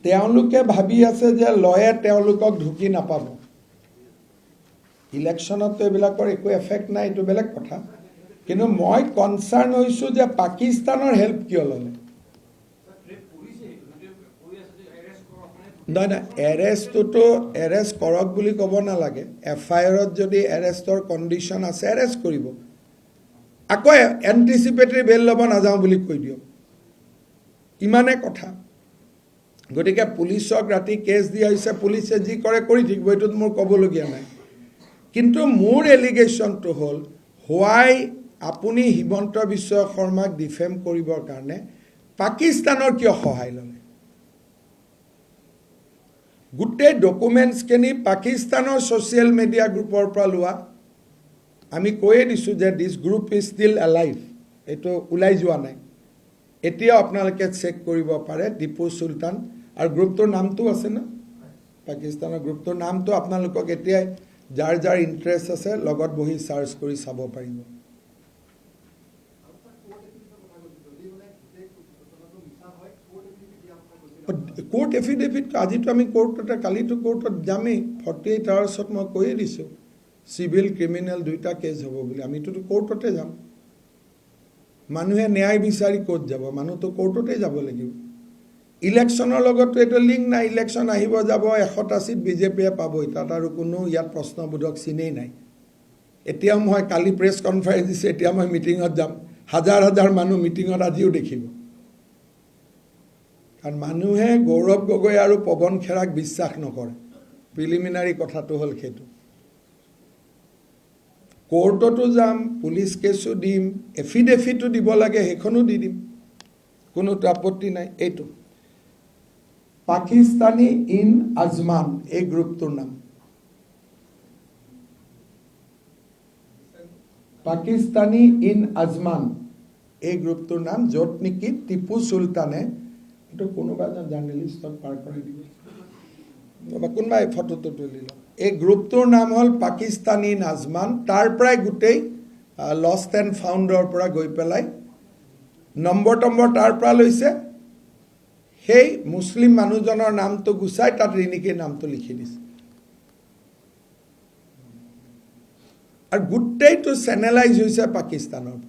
তেওঁলোকে ভাবি আছে যে লয়ে তেওঁলোকক ঢুকি নাপাব। ইলেকশ্যনতো এইবিলাকৰ একো এফেক্ট নাই, এইটো বেলেগ কথা। কিন্তু মই কনচাৰ্ণ হৈছোঁ যে পাকিস্তানৰ হেল্প কিয় ল'লে। নহয় নহয়, এৰেষ্ট কৰক বুলি ক'ব নালাগে। FIR-ত যদি এৰেষ্টৰ কণ্ডিশ্যন আছে এৰেষ্ট কৰিব, আকৌ এণ্টিচিপেটৰী বেল ল'ব নাযাওঁ বুলি কৈ দিয়ক, ইমানে কথা। গতিকে পুলিচক ৰাতি কেছ দিয়া হৈছে, পুলিচে যি কৰে কৰি থাকিব, এইটোত মোৰ ক'বলগীয়া নাই। কিন্তু মোৰ এলিগেশ্যনটো হ'ল হোৱাই আপুনি হিমন্ত বিশ্ব শৰ্মাক ডিফেম কৰিবৰ কাৰণে পাকিস্তানৰ কিয় সহায় ল'লে। গোটেই ডকুমেণ্টছখিনি পাকিস্তানৰ ছ'চিয়েল মিডিয়া গ্ৰুপৰ পৰা লোৱা। আমি কৈয়ে দিছোঁ যে দিছ গ্ৰুপ ইজ ষ্টিল এলাইভ, এইটো ওলাই যোৱা নাই। এতিয়াও আপোনালোকে চেক কৰিব পাৰে টিপু চুলতান, আৰু গ্ৰুপটোৰ নামটো আছে ন, পাকিস্তানৰ গ্ৰুপটোৰ নামটো আপোনালোকক এতিয়াই যাৰ যাৰ ইণ্টাৰেষ্ট আছে লগত বহি চাৰ্চ কৰি চাব পাৰিব। কোৰ্ট এফিডেভিট আজিতো আমি কোৰ্টতে, কালিতো কোৰ্টত যামেই। 48 আৱাৰ্ছত মই কৈয়ে দিছোঁ চিভিল ক্ৰিমিনেল দুইটা কেছ হ'ব বুলি। আমিতো কোৰ্টতে যাম। মানুহে ন্যায় বিচাৰি ক'ত যাব, মানুহতো কোৰ্টতে যাব লাগিব। ইলেকশ্যনৰ লগতো এইটো লিংক নাই। ইলেকশ্যন আহিব যাব, 100টা চিট বিজেপিয়ে পাবই, তাত আৰু কোনো ইয়াত প্ৰশ্নবোধক চিনেই নাই। এতিয়াও মই কালি প্ৰেছ কনফাৰেন্স দিছোঁ, এতিয়া মই মিটিঙত যাম, হাজাৰ হাজাৰ মানুহ মিটিঙত আজিও দেখিব। কাৰণ মানুহে গৌৰৱ গগৈ আৰু পৱন খেৰাক বিশ্বাস নকৰে। প্ৰিলিমিনাৰী কথাটো হ'ল সেইটো। কোৰ্টতো যাম, পুলিচ কেছো দিম, এফিডেভিটো দিব লাগে সেইখনো দি দিম, কোনোতো আপত্তি নাই। এইটো পাকিস্তানী ইন আজমান এই গ্ৰুপটোৰ নাম। পাকিস্তানী ইন আজমান এই গ্ৰুপটোৰ নাম, য'ত নেকি টিপু চুলতানে, এইটো কোনোবা এজন জাৰ্নেলিষ্টক পাৰ কৰাই দিব, কোনোবাই ফটোটো তুলি লওক। এই গ্ৰুপটোৰ নাম হ'ল পাকিস্তানী ইন আজমান। তাৰ পৰাই গোটেই লষ্ট এণ্ড ফাউণ্ডৰ পৰা গৈ পেলাই নম্বৰ তাৰ পৰা লৈছে। সেই মুছলিম মানুহজনৰ নামটো গুচাই তাত ৰিণিকীৰ নামটো লিখি দিছে। আৰু গোটেইটো চেনেলাইজ হৈছে পাকিস্তানৰ।